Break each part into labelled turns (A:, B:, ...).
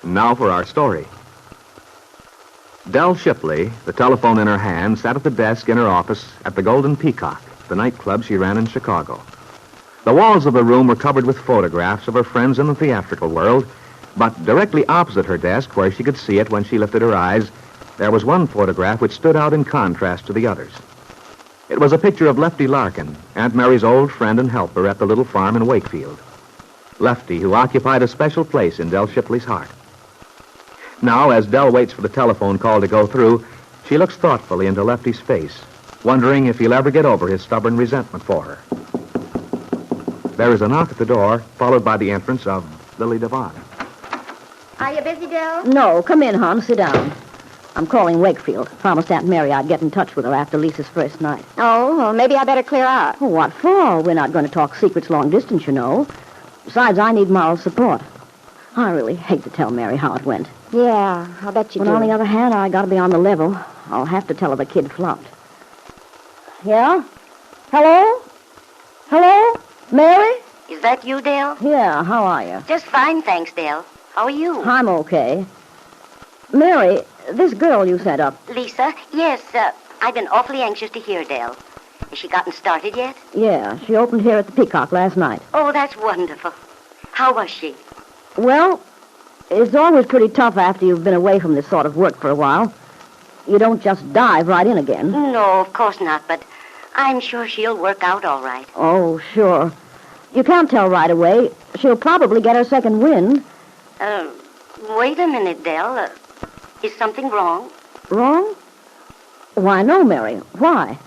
A: Now for our story. Dell Shipley, the telephone in her hand, sat at the desk in her office at the Golden Peacock, the nightclub she ran in Chicago. The walls of the room were covered with photographs of her friends in the theatrical world, but directly opposite her desk, where she could see it when she lifted her eyes, there was one photograph which stood out in contrast to the others. It was a picture of Lefty Larkin, Aunt Mary's old friend and helper at the little farm in Wakefield. Lefty, who occupied a special place in Dell Shipley's heart. Now, as Dell waits for the telephone call to go through, she looks thoughtfully into Lefty's face, wondering if he'll ever get over his stubborn resentment for her. There is a knock at the door, followed by the entrance of Lily Devon.
B: Are you busy, Dell?
C: No, come in, hon. Sit down. I'm calling Wakefield. Promised Aunt Mary I'd get in touch with her after Lisa's first night.
B: Oh, well, maybe I better clear out.
C: Oh, what for? We're not going to talk secrets long distance, you know. Besides, I need moral support. I really hate to tell Mary how it went.
B: Yeah, I'll bet you do.
C: But on the other hand, I got to be on the level. I'll have to tell her the kid flopped. Yeah? Hello? Hello? Mary?
D: Is that you, Dell?
C: Yeah, how are you?
D: Just fine, thanks, Dell. How are you?
C: I'm okay. Mary, this girl you sent up.
D: Lisa? Yes, I've been awfully anxious to hear, Dell. Has she gotten started yet?
C: Yeah, she opened here at the Peacock last night.
D: Oh, that's wonderful. How was she?
C: Well, it's always pretty tough after you've been away from this sort of work for a while. You don't just dive right in again.
D: No, of course not, but I'm sure she'll work out all right.
C: Oh, sure. You can't tell right away. She'll probably get her second wind.
D: Wait a minute, Dell. Is something wrong?
C: Wrong? Why, no, Mary. Why?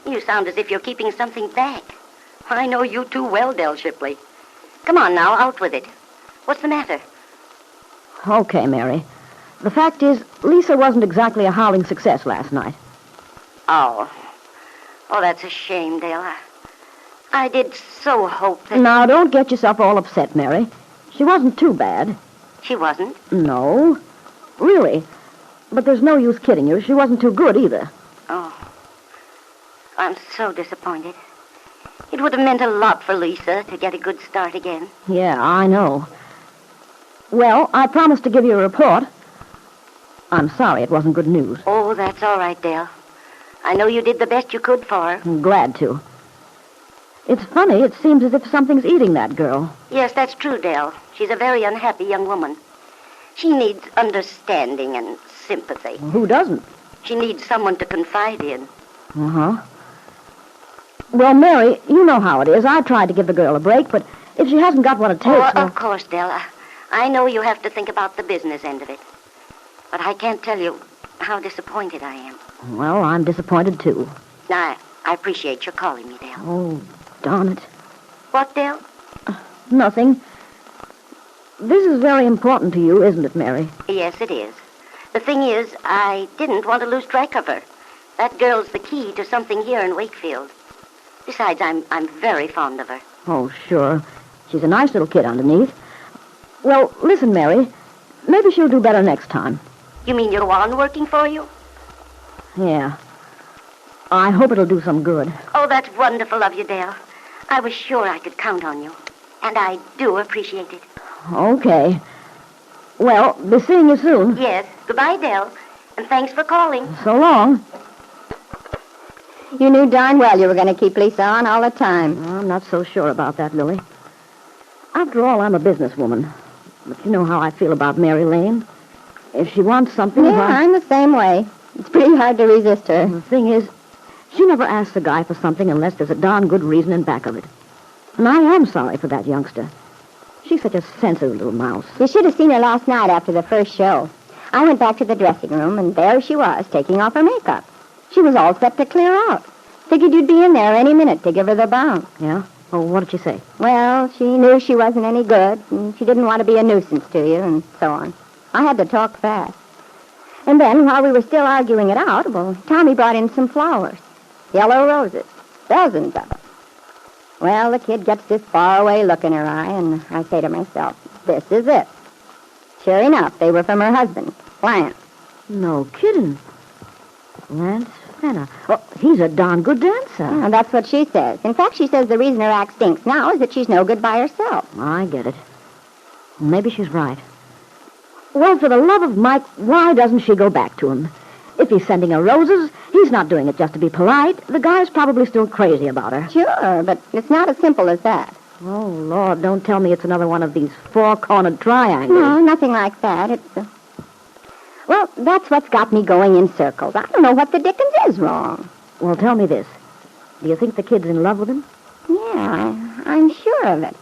D: You sound as if you're keeping something back. I know you too well, Dell Shipley. Come on now, out with it. What's the matter?
C: Okay, Mary. The fact is, Lisa wasn't exactly a howling success last night.
D: Oh, that's a shame, Dale. I did so hope that...
C: Now, don't get yourself all upset, Mary. She wasn't too bad.
D: She wasn't?
C: No. Really. But there's no use kidding you. She wasn't too good either.
D: Oh. I'm so disappointed. It would have meant a lot for Lisa to get a good start again.
C: Yeah, I know. Well, I promised to give you a report. I'm sorry it wasn't good news.
D: Oh, that's all right, Dale. I know you did the best you could for her.
C: I'm glad to. It's funny. It seems as if something's eating that girl.
D: Yes, that's true, Dale. She's a very unhappy young woman. She needs understanding and sympathy.
C: Who doesn't?
D: She needs someone to confide in.
C: Uh-huh. Well, Mary, you know how it is. I tried to give the girl a break, but if she hasn't got what it takes...
D: Of course, Dale. I know you have to think about the business end of it. But I can't tell you how disappointed I am.
C: Well, I'm disappointed, too.
D: I appreciate your calling me, Dale.
C: Oh, darn it.
D: What, Dale?
C: Nothing. This is very important to you, isn't it, Mary?
D: Yes, it is. The thing is, I didn't want to lose track of her. That girl's the key to something here in Wakefield. Besides, I'm very fond of her.
C: Oh, sure. She's a nice little kid underneath. Well, listen, Mary. Maybe she'll do better next time.
D: You mean you'll want working for you?
C: Yeah. I hope it'll do some good.
D: Oh, that's wonderful of you, Dale. I was sure I could count on you. And I do appreciate it.
C: Okay. Well, be seeing you soon.
D: Yes. Goodbye, Dale. And thanks for calling.
C: So long.
B: You knew darn well you were going to keep Lisa on all the time.
C: I'm not so sure about that, Lily. After all, I'm a businesswoman. But you know how I feel about Mary Lane. If she wants something...
B: Yeah, I'm the same way. It's pretty hard to resist her.
C: The thing is, she never asks a guy for something unless there's a darn good reason in back of it. And I am sorry for that youngster. She's such a sensitive little mouse.
B: You should have seen her last night after the first show. I went back to the dressing room, and there she was, taking off her makeup. She was all set to clear out. Figured you'd be in there any minute to give her the bounce.
C: Yeah? Oh, what did she say?
B: Well, she knew she wasn't any good, and she didn't want to be a nuisance to you, and so on. I had to talk fast. And then, while we were still arguing it out, well, Tommy brought in some flowers. Yellow roses. Dozens of them. Well, the kid gets this faraway look in her eye, and I say to myself, this is it. Sure enough, they were from her husband, Lance.
C: No kidding. Lance Fenner. Well, he's a darn good dancer.
B: Yeah, that's what she says. In fact, she says the reason her act stinks now is that she's no good by herself.
C: I get it. Maybe she's right. Well, for the love of Mike, why doesn't she go back to him? If he's sending her roses, he's not doing it just to be polite. The guy's probably still crazy about her.
B: Sure, but it's not as simple as that.
C: Oh, Lord, don't tell me it's another one of these four-cornered triangles.
B: No, nothing like that. It's, well, that's what's got me going in circles. I don't know what the dickens is wrong.
C: Well, tell me this. Do you think the kid's in love with him?
B: Yeah, I'm sure of it.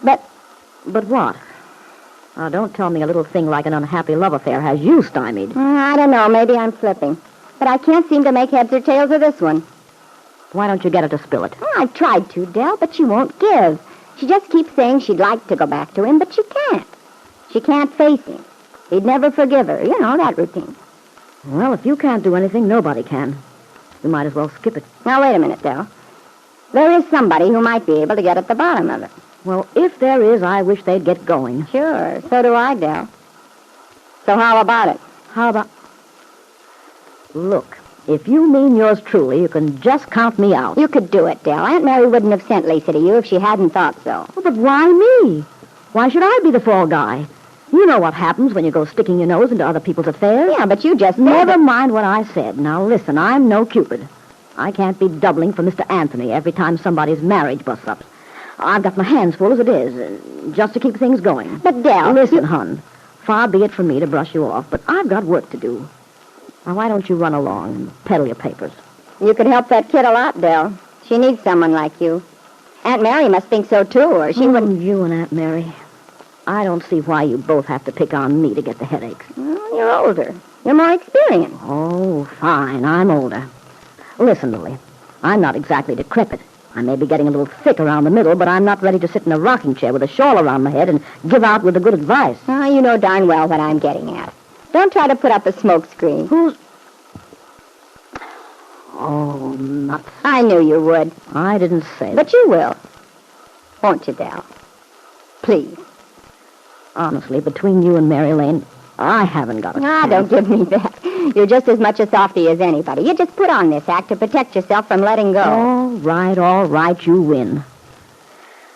B: But
C: what? Don't tell me a little thing like an unhappy love affair has you stymied.
B: I don't know. Maybe I'm slipping. But I can't seem to make heads or tails of this one.
C: Why don't you get her to spill it?
B: Well, I've tried to, Dell, but she won't give. She just keeps saying she'd like to go back to him, but she can't. She can't face him. He'd never forgive her. You know, that routine.
C: Well, if you can't do anything, nobody can. You might as well skip it.
B: Now, wait a minute, Dell. There is somebody who might be able to get at the bottom of it.
C: Well, if there is, I wish they'd get going.
B: Sure, so do I, Dell. So how about it?
C: How about... Look, if you mean yours truly, you can just count me out.
B: You could do it, Dell. Aunt Mary wouldn't have sent Lisa to you if she hadn't thought so.
C: Well, but why me? Why should I be the fall guy? You know what happens when you go sticking your nose into other people's affairs.
B: Yeah, but you just said
C: Never
B: that...
C: mind what I said. Now, listen, I'm no Cupid. I can't be doubling for Mr. Anthony every time somebody's marriage busts up. I've got my hands full as it is, just to keep things going.
B: But, Dell...
C: Listen, hon, far be it from me to brush you off, but I've got work to do. Now, why don't you run along and peddle your papers?
B: You could help that kid a lot, Dell. She needs someone like you. Aunt Mary must think so, too, or she wouldn't...
C: You and Aunt Mary. I don't see why you both have to pick on me to get the headaches.
B: Well, you're older. You're more experienced.
C: Oh, fine, I'm older. Listen, Lily, I'm not exactly decrepit. I may be getting a little thick around the middle, but I'm not ready to sit in a rocking chair with a shawl around my head and give out with the good advice.
B: Ah, you know darn well what I'm getting at. Don't try to put up a smoke screen.
C: Who's... Oh, nuts.
B: I knew you would.
C: I didn't say
B: But you will. Won't you, Dell? Please.
C: Honestly, between you and Mary Lane, I haven't got a chance.
B: Don't give me that. You're just as much a softy as anybody. You just put on this act to protect yourself from letting go.
C: All right, you win.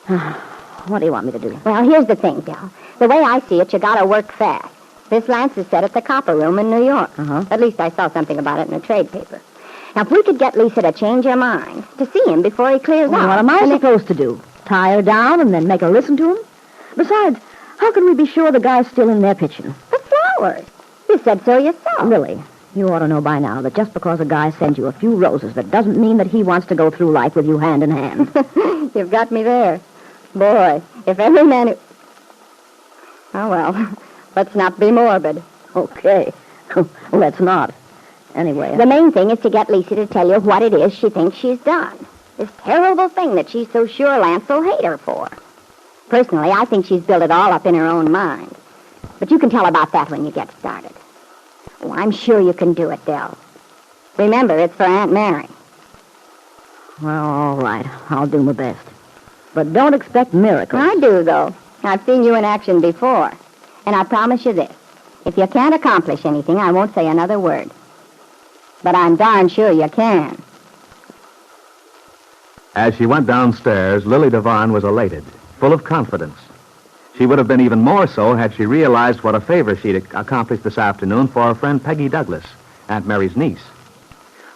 C: What do you want me to do?
B: Well, here's the thing, Dell. The way I see it, you gotta work fast. This Lance is set at the Copper Room in New York.
C: Uh-huh.
B: At least I saw something about it in a trade paper. Now, if we could get Lisa to change her mind, to see him before he clears out...
C: What am I supposed to do? Tie her down and then make her listen to him? Besides, how can we be sure the guy's still in there pitching?
B: The flowers. You said so yourself.
C: Lily, you ought to know by now that just because a guy sends you a few roses, that doesn't mean that he wants to go through life with you hand in hand.
B: You've got me there. Boy, if every man who... Oh, well, let's not be morbid.
C: Okay, let's not. Anyway...
B: The main thing is to get Lisa to tell you what it is she thinks she's done. This terrible thing that she's so sure Lance will hate her for. Personally, I think she's built it all up in her own mind. But you can tell about that when you get started. Oh, I'm sure you can do it, Dell. Remember, it's for Aunt Mary.
C: Well, all right. I'll do my best. But don't expect miracles.
B: I do, though. I've seen you in action before. And I promise you this. If you can't accomplish anything, I won't say another word. But I'm darn sure you can.
A: As she went downstairs, Lily Devine was elated, full of confidence. She would have been even more so had she realized what a favor she'd accomplished this afternoon for her friend Peggy Douglas, Aunt Mary's niece.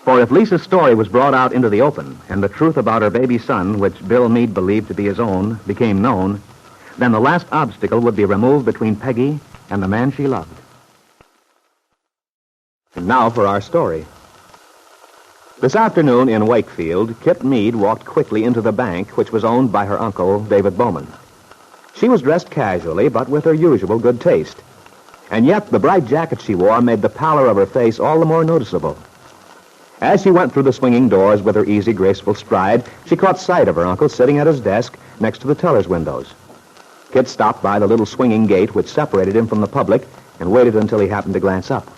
A: For if Lisa's story was brought out into the open, and the truth about her baby son, which Bill Meade believed to be his own, became known, then the last obstacle would be removed between Peggy and the man she loved. And now for our story. This afternoon in Wakefield, Kitt Meade walked quickly into the bank, which was owned by her uncle, David Bowman. She was dressed casually, but with her usual good taste. And yet, the bright jacket she wore made the pallor of her face all the more noticeable. As she went through the swinging doors with her easy, graceful stride, she caught sight of her uncle sitting at his desk next to the teller's windows. Kitt stopped by the little swinging gate which separated him from the public and waited until he happened to glance up.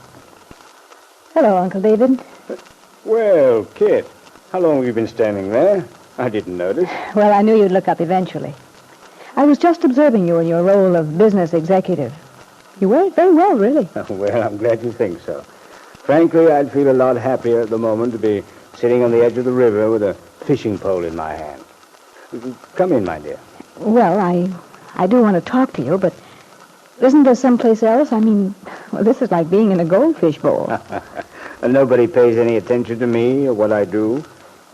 E: Hello, Uncle David.
F: Well, Kitt, how long have you been standing there? I didn't notice.
E: Well, I knew you'd look up eventually. I was just observing you in your role of business executive. You wear it very well, really.
F: Well, I'm glad you think so. Frankly, I'd feel a lot happier at the moment to be sitting on the edge of the river with a fishing pole in my hand. Come in, my dear.
E: Well, I do want to talk to you, but Isn't there someplace else? I mean, well, this is like being in a goldfish bowl.
F: And nobody pays any attention to me or what I do.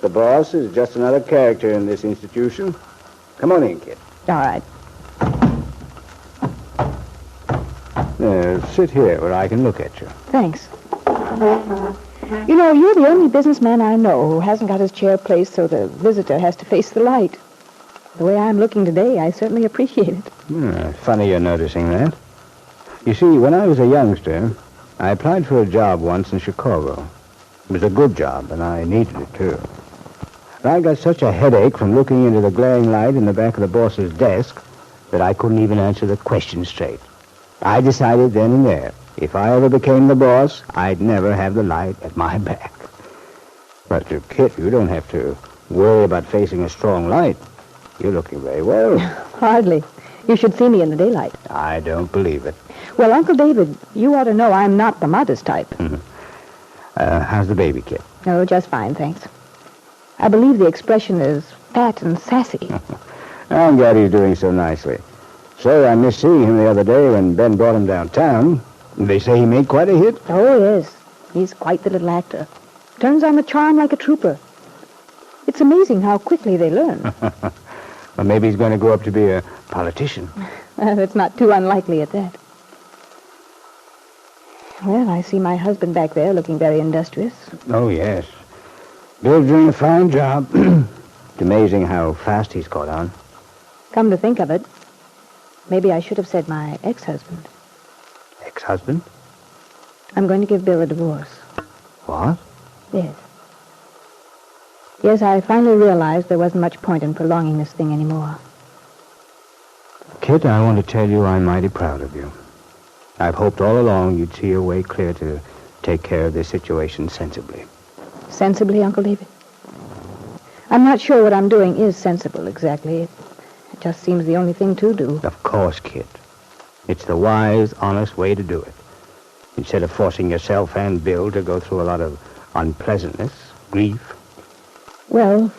F: The boss is just another character in this institution. Come on in, Kitt.
E: All right.
F: Sit here where I can look at you.
E: Thanks. You know, you're the only businessman I know who hasn't got his chair placed so the visitor has to face the light. The way I'm looking today, I certainly appreciate it.
F: Funny you're noticing that. You see, when I was a youngster, I applied for a job once in Chicago. It was a good job, and I needed it, too. But I got such a headache from looking into the glaring light in the back of the boss's desk that I couldn't even answer the question straight. I decided then and there, if I ever became the boss, I'd never have the light at my back. But, Kitt, you don't have to worry about facing a strong light. You're looking very well.
E: Hardly. You should see me in the daylight.
F: I don't believe it.
E: Well, Uncle David, you ought to know I'm not the modest type.
F: How's the baby, Kitt?
E: Oh, just fine, thanks. I believe the expression is fat and sassy.
F: I'm glad he's doing so nicely. So I missed seeing him the other day when Ben brought him downtown. They say he made quite a hit.
E: Oh, yes. He's quite the little actor. Turns on the charm like a trooper. It's amazing how quickly they learn.
F: Well, maybe he's going to grow up to be a politician.
E: It's not too unlikely at that. Well, I see my husband back there looking very industrious.
F: Oh, yes. Bill's doing a fine job. It's amazing how fast he's caught on.
E: Come to think of it, maybe I should have said my ex-husband.
F: Ex-husband?
E: I'm going to give Bill a divorce.
F: What?
E: Yes. Yes, I finally realized there wasn't much point in prolonging this thing anymore.
F: Kitt, I want to tell you I'm mighty proud of you. I've hoped all along you'd see your way clear to take care of this situation sensibly.
E: Sensibly, Uncle David? I'm not sure what I'm doing is sensible, exactly. It just seems the only thing to do.
F: Of course, Kitt. It's the wise, honest way to do it. Instead of forcing yourself and Bill to go through a lot of unpleasantness, grief.
E: Well,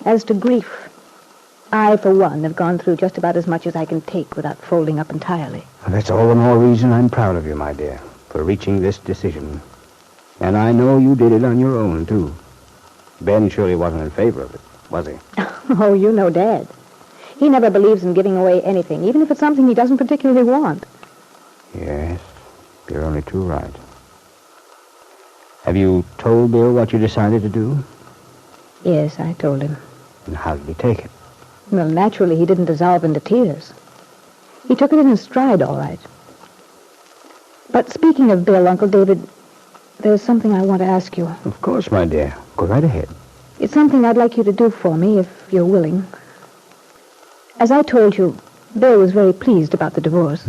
E: as to grief, I, for one, have gone through just about as much as I can take without folding up entirely.
F: Well, that's all the more reason I'm proud of you, my dear, for reaching this decision. And I know you did it on your own, too. Ben surely wasn't in favor of it, was he?
E: Oh, you know Dad. He never believes in giving away anything, even if it's something he doesn't particularly want.
F: Yes, you're only too right. Have you told Bill what you decided to do?
E: Yes, I told him.
F: And how did he take it?
E: Well, naturally, he didn't dissolve into tears. He took it in his stride, all right. But speaking of Bill, Uncle David, there's something I want to ask you.
F: Of course, my dear. Go right ahead.
E: It's something I'd like you to do for me, if you're willing. As I told you, Bill was very pleased about the divorce.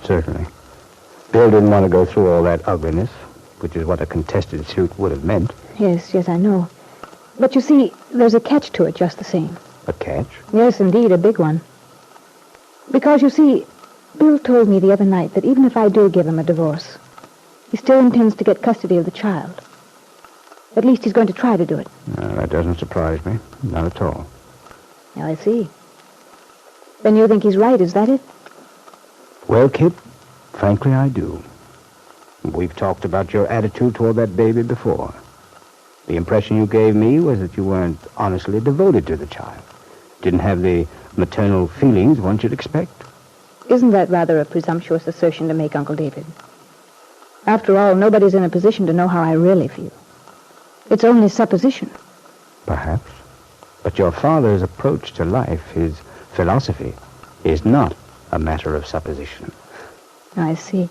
F: Certainly. Bill didn't want to go through all that ugliness, which is what a contested suit would have meant.
E: Yes, I know. But you see, there's a catch to it just the same.
F: A catch?
E: Yes, indeed, a big one. Because, you see, Bill told me the other night that even if I do give him a divorce, he still intends to get custody of the child. At least he's going to try to do it.
F: No, that doesn't surprise me. Not at all.
E: I see. Then you think he's right, is that it?
F: Well, Kitt, frankly, I do. We've talked about your attitude toward that baby before. The impression you gave me was that you weren't honestly devoted to the child. Didn't have the maternal feelings one should expect.
E: Isn't that rather a presumptuous assertion to make, Uncle David? After all, nobody's in a position to know how I really feel. It's only supposition.
F: Perhaps. But your father's approach to life, his philosophy, is not a matter of supposition.
E: I see.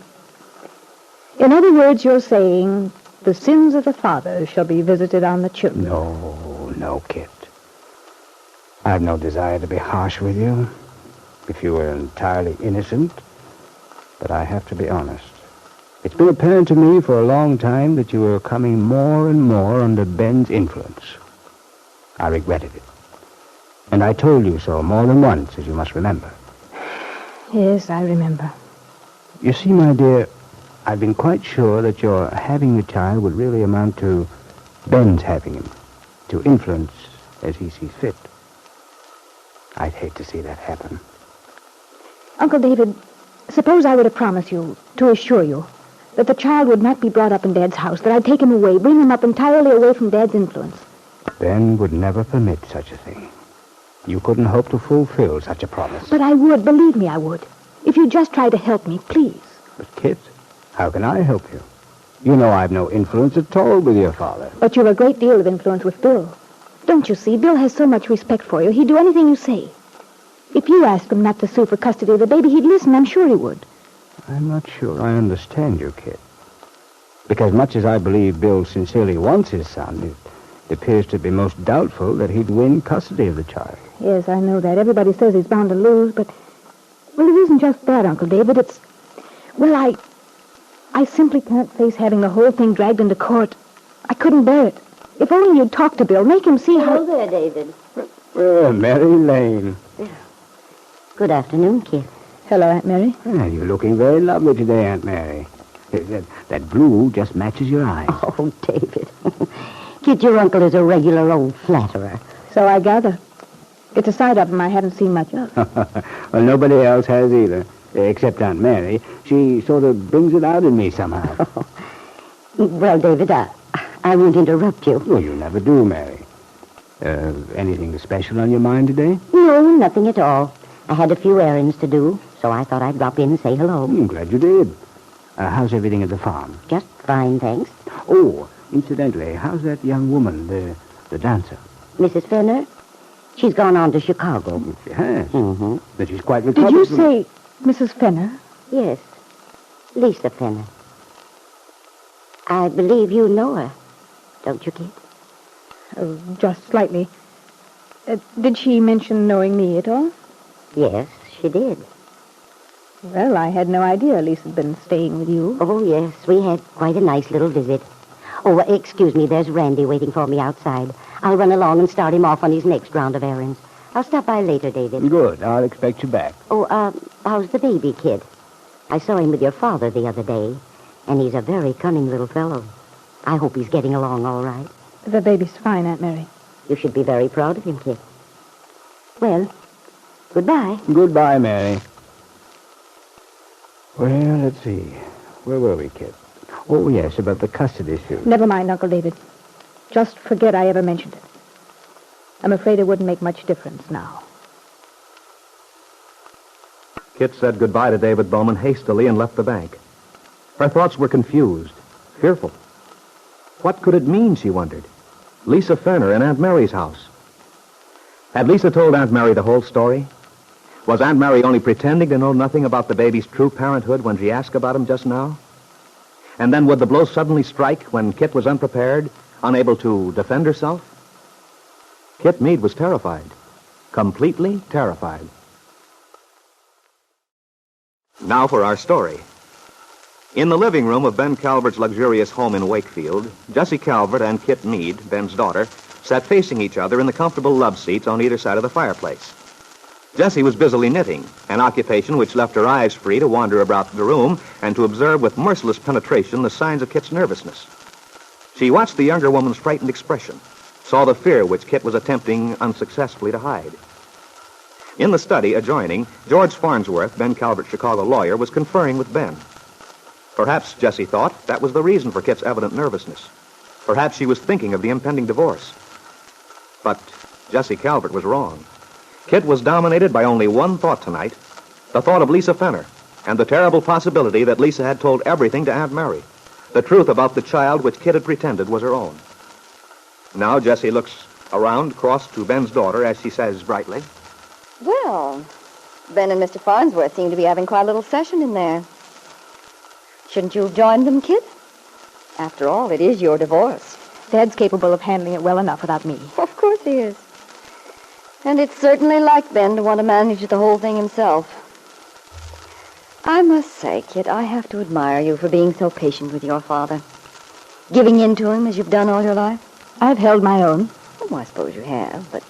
E: In other words, you're saying the sins of the father shall be visited on the children.
F: No, Kitt. I've no desire to be harsh with you, if you were entirely innocent, but I have to be honest. It's been apparent to me for a long time that you were coming more and more under Ben's influence. I regretted it. And I told you so more than once, as you must remember.
E: Yes, I remember.
F: You see, my dear, I've been quite sure that your having the child would really amount to Ben's having him, to influence as he sees fit. I'd hate to see that happen.
E: Uncle David, Suppose I were to promise you, to assure you, that the child would not be brought up in Dad's house, that I'd take him away, bring him up entirely away from Dad's influence.
F: Ben would never permit such a thing. You couldn't hope to fulfill such a promise.
E: But I would, believe me, I would. If you'd just try to help me, please.
F: But, Kitt, how can I help you? You know I've no influence at all with your father.
E: But you've a great deal of influence with Bill. Don't you see? Bill has so much respect for you. He'd do anything you say. If you asked him not to sue for custody of the baby, he'd listen. I'm sure he would.
F: I'm not sure I understand you, Kitt. Because much as I believe Bill sincerely wants his son, it appears to be most doubtful that he'd win custody of the child.
E: Yes, I know that. Everybody says he's bound to lose, but... Well, it isn't just that, Uncle David. It's... Well, I simply can't face having the whole thing dragged into court. I couldn't bear it. If only you'd talk to Bill, make him see how...
D: Hello there, David.
F: Mary Lane.
C: Good afternoon, Kitt.
E: Hello, Aunt Mary.
F: You're looking very lovely today, Aunt Mary. That blue just matches your eyes.
C: Oh, David. Kitt, your uncle is a regular old flatterer.
E: So I gather. It's a side of him I haven't seen much of.
F: Well, nobody else has either, except Aunt Mary. She sort of brings it out in me somehow.
C: Well, David, I won't interrupt you.
F: Well, you never do, Mary. Anything special on your mind today?
C: No, nothing at all. I had a few errands to do, so I thought I'd drop in and say hello.
F: I'm glad you did. How's everything at the farm?
C: Just fine, thanks.
F: Oh, incidentally, how's that young woman, the dancer?
C: Mrs. Fenner? She's gone on to Chicago.
F: She has?
C: Mm-hmm.
F: But she's quite recovered.
E: Did you say Mrs. Fenner?
C: Yes, Lisa Fenner. I believe you know her, don't you, Kitt?
E: Oh, just slightly. Did she mention knowing me at all?
C: Yes, she did.
E: Well, I had no idea Lisa'd been staying with you.
C: Oh, yes, we had quite a nice little visit. Oh, excuse me, there's Randy waiting for me outside. I'll run along and start him off on his next round of errands. I'll stop by later, David.
F: Good. I'll expect you back.
C: Oh, how's the baby, Kid? I saw him with your father the other day, and he's a very cunning little fellow. I hope he's getting along all right.
E: The baby's fine, Aunt Mary.
C: You should be very proud of him, Kid. Well, goodbye.
F: Goodbye, Mary. Well, let's see. Where were we, Kit? Oh, yes, about the custody suit.
E: Never mind, Uncle David. Just forget I ever mentioned it. I'm afraid it wouldn't make much difference now.
A: Kitt said goodbye to David Bowman hastily and left the bank. Her thoughts were confused, fearful. What could it mean, she wondered? Lisa Fenner in Aunt Mary's house. Had Lisa told Aunt Mary the whole story? Was Aunt Mary only pretending to know nothing about the baby's true parenthood when she asked about him just now? And then would the blow suddenly strike when Kitt was unprepared, unable to defend herself? Kitt Meade was terrified, completely terrified. Now for our story. In the living room of Ben Calvert's luxurious home in Wakefield, Jessie Calvert and Kitt Meade, Ben's daughter, sat facing each other in the comfortable love seats on either side of the fireplace. Jessie was busily knitting, an occupation which left her eyes free to wander about the room and to observe with merciless penetration the signs of Kitt's nervousness. She watched the younger woman's frightened expression, saw the fear which Kitt was attempting unsuccessfully to hide. In the study adjoining, George Farnsworth, Ben Calvert's Chicago lawyer, was conferring with Ben. Perhaps, Jessie thought, that was the reason for Kitt's evident nervousness. Perhaps she was thinking of the impending divorce. But Jessie Calvert was wrong. Kitt was dominated by only one thought tonight, the thought of Lisa Fenner, and the terrible possibility that Lisa had told everything to Aunt Mary, the truth about the child which Kitt had pretended was her own. Now Jessie looks around, across to Ben's daughter, as she says brightly,
B: Well, Ben and Mr. Farnsworth seem to be having quite a little session in there. Shouldn't you have joined them, Kitt? After all, it is your divorce.
E: Dad's capable of handling it well enough without me.
B: Of course he is. And it's certainly like Ben to want to manage the whole thing himself. I must say, Kitt, I have to admire you for being so patient with your father. Giving in to him as you've done all your life.
E: I've held my own.
B: Oh, I suppose you have, but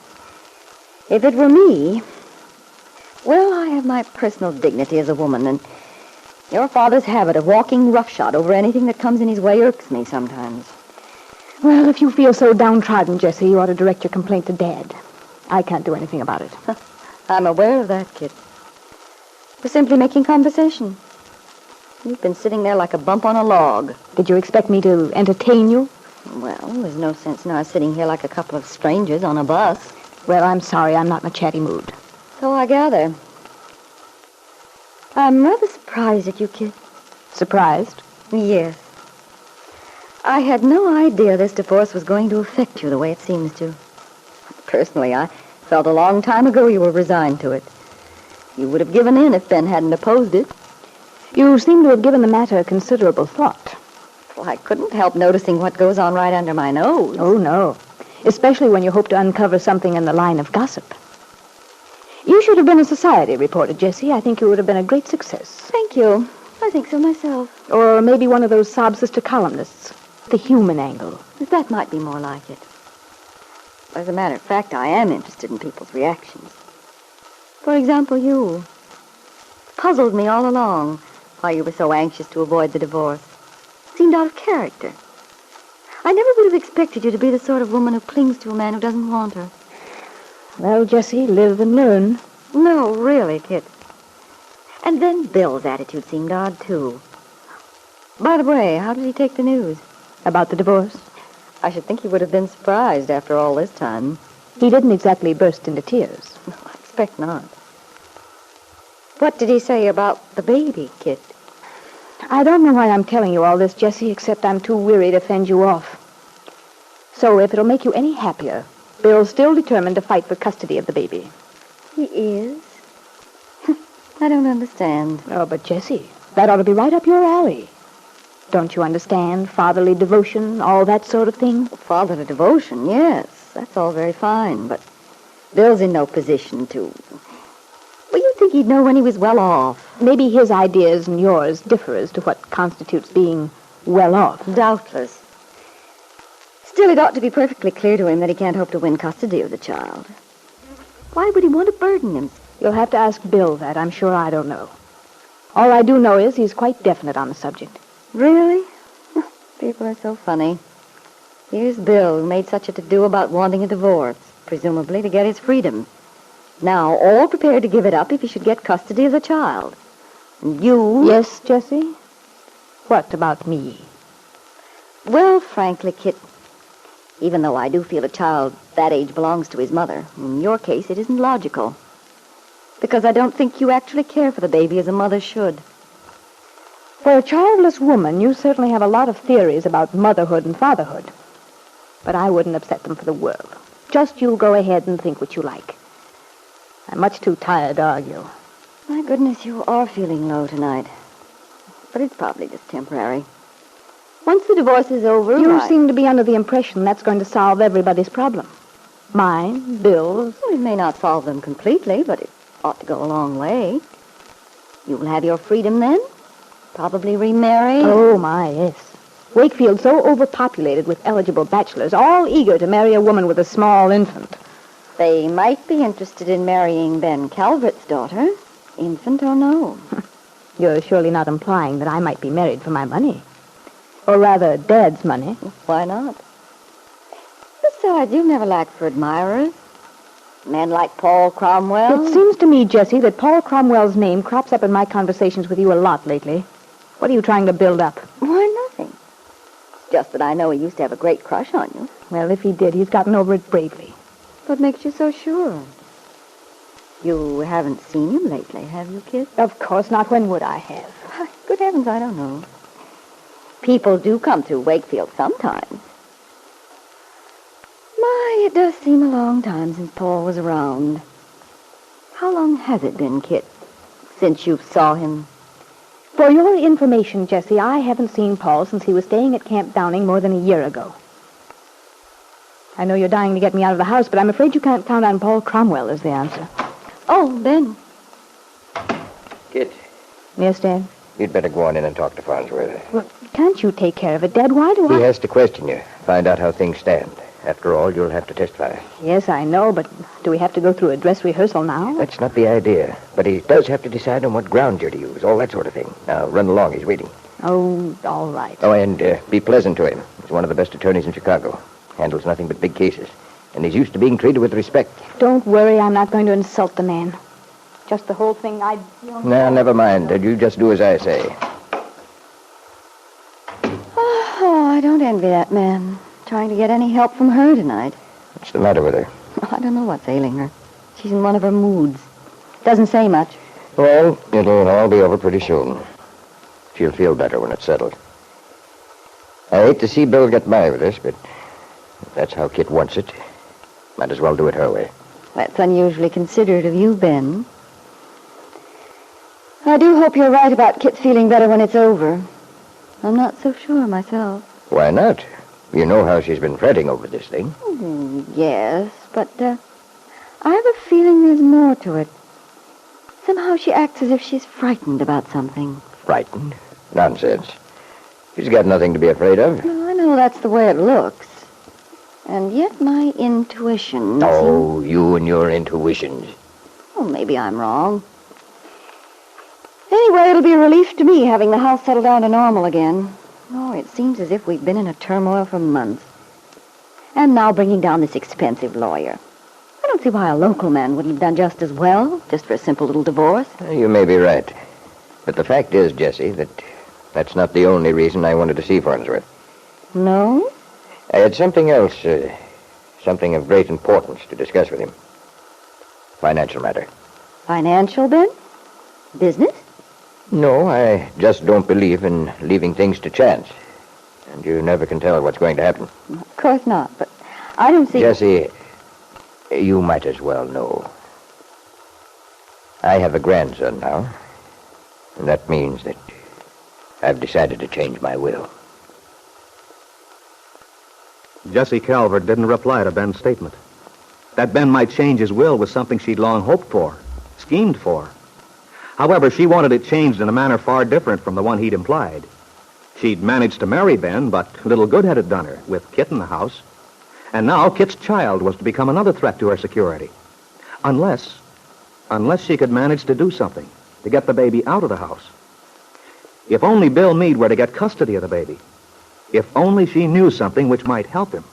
B: if it were me, well, I have my personal dignity as a woman, and your father's habit of walking roughshod over anything that comes in his way irks me sometimes.
E: Well, if you feel so downtrodden, Jessie, you ought to direct your complaint to Dad. I can't do anything about it.
B: I'm aware of that, Kitt.
D: We're simply making conversation. You've been sitting there like a bump on a log.
E: Did you expect me to entertain you?
D: Well, there's no sense in our sitting here like a couple of strangers on a bus.
E: Well, I'm sorry. I'm not in a chatty mood.
D: So I gather. I'm rather surprised at you, Kitt.
E: Surprised?
D: Yes. I had no idea this divorce was going to affect you the way it seems to. Personally, I felt a long time ago you were resigned to it. You would have given in if Ben hadn't opposed it.
E: You seem to have given the matter considerable thought.
D: Well, I couldn't help noticing what goes on right under my nose.
E: Oh, no. Especially when you hope to uncover something in the line of gossip. You should have been a society reporter, Jessie. I think you would have been a great success.
D: Thank you. I think so myself.
E: Or maybe one of those sob sister columnists. The human angle.
D: That might be more like it. As a matter of fact, I am interested in people's reactions. For example, you. Puzzled me all along why you were so anxious to avoid the divorce. Seemed out of character. I never would have expected you to be the sort of woman who clings to a man who doesn't want her.
E: Well, Jessie, live and learn.
D: No, really, Kitt. And then Bill's attitude seemed odd, too. By the way, how did he take the news?
E: About the divorce?
D: I should think he would have been surprised after all this time.
E: He didn't exactly burst into tears.
D: No, I expect not. What did he say about the baby, Kitt?
E: I don't know why I'm telling you all this, Jessie, except I'm too weary to fend you off. So if it'll make you any happier, Bill's still determined to fight for custody of the baby.
D: He is? I don't understand.
E: Oh, but Jessie, that ought to be right up your alley. Don't you understand? Fatherly devotion, all that sort of thing?
D: Fatherly devotion, yes. That's all very fine, but Bill's in no position to... Well, you'd think he'd know when he was well off.
E: Maybe his ideas and yours differ as to what constitutes being well off.
D: Doubtless. Still, it ought to be perfectly clear to him that he can't hope to win custody of the child. Why would he want to burden him?
E: You'll have to ask Bill that. I'm sure I don't know. All I do know is he's quite definite on the subject.
D: Really? People are so funny. Here's Bill, who made such a to-do about wanting a divorce, presumably to get his freedom. Now, all prepared to give it up if he should get custody of the child. And you...
E: Yes, Jessie? What about me?
D: Well, frankly, Kitt, even though I do feel a child that age belongs to his mother, in your case it isn't logical. Because I don't think you actually care for the baby as a mother should.
E: For a childless woman, you certainly have a lot of theories about motherhood and fatherhood. But I wouldn't upset them for the world. Just you go ahead and think what you like. I'm much too tired to argue.
D: My goodness, you are feeling low tonight. But it's probably just temporary. Once the divorce is over,
E: You seem to be under the impression that's going to solve everybody's problem. Mine, Bill's.
D: Well, it may not solve them completely, but it ought to go a long way. You'll have your freedom then. Probably remarry.
E: Oh, my, yes. Wakefield's so overpopulated with eligible bachelors, all eager to marry a woman with a small infant.
D: They might be interested in marrying Ben Calvert's daughter, infant or no.
E: You're surely not implying that I might be married for my money. Or rather, Dad's money.
D: Why not? Besides, you never lacked for admirers. Men like Paul Cromwell.
E: It seems to me, Jessie, that Paul Cromwell's name crops up in my conversations with you a lot lately. What are you trying to build up?
D: Why, nothing. It's just that I know he used to have a great crush on you.
E: Well, if he did, he's gotten over it bravely.
D: What makes you so sure? You haven't seen him lately, have you, Kitt?
E: Of course not. When would I have?
D: Good heavens, I don't know. People do come through Wakefield sometimes. My, it does seem a long time since Paul was around. How long has it been, Kitt, since you saw him?
E: For your information, Jessie, I haven't seen Paul since he was staying at Camp Downing more than a year ago. I know you're dying to get me out of the house, but I'm afraid you can't count on Paul Cromwell as the answer.
D: Oh, Ben.
G: Kitt,
E: Yes, Dad?
G: you'd better go on in and talk to Farnsworth.
E: Well, can't you take care of it, Dad? Why do
G: He
E: I...
G: has to question you, find out how things stand. After all, you'll have to testify.
E: Yes, I know, but do we have to go through a dress rehearsal now?
G: That's not the idea. But he does have to decide on what ground you're to use, all that sort of thing. Now, run along. He's waiting.
E: Oh, all right.
G: Oh, and be pleasant to him. He's one of the best attorneys in Chicago. Handles nothing but big cases. And he's used to being treated with respect.
E: Don't worry, I'm not going to insult the man. Just the whole thing,
G: No, never mind. You just do as I say.
D: Oh, I don't envy that man. Trying to get any help from her tonight.
G: What's the matter with her?
D: I don't know what's ailing her. She's in one of her moods. Doesn't say much.
G: Well, it'll all be over pretty soon. She'll feel better when it's settled. I hate to see Bill get by with this, but if that's how Kitt wants it, might as well do it her way.
D: That's unusually considerate of you, Ben. I do hope you're right about Kitt feeling better when it's over. I'm not so sure myself.
G: Why not? You know how she's been fretting over this thing.
D: Yes, but I have a feeling there's more to it. Somehow she acts as if she's frightened about something.
G: Frightened? Nonsense. She's got nothing to be afraid of.
D: Well, I know that's the way it looks. And yet my intuition...
G: Oh, you and your intuitions.
D: Well, maybe I'm wrong. Anyway, it'll be a relief to me having the house settle down to normal again. Oh, it seems as if we've been in a turmoil for months. And now bringing down this expensive lawyer. I don't see why a local man wouldn't have done just as well, just for a simple little divorce.
G: You may be right. But the fact is, Jessie, that's not the only reason I wanted to see Farnsworth.
D: No?
G: I had something else, something of great importance to discuss with him. Financial matter.
D: Financial, Ben? Business?
G: No, I just don't believe in leaving things to chance. And you never can tell what's going to happen.
D: Of course not, but I don't see...
G: Jessie, you might as well know. I have a grandson now. And that means that I've decided to change my will.
A: Jessie Calvert didn't reply to Ben's statement. That Ben might change his will was something she'd long hoped for, schemed for. However, she wanted it changed in a manner far different from the one he'd implied. She'd managed to marry Ben, but little good had it done her, with Kitt in the house. And now Kitt's child was to become another threat to her security. Unless she could manage to do something to get the baby out of the house. If only Bill Meade were to get custody of the baby. If only she knew something which might help him.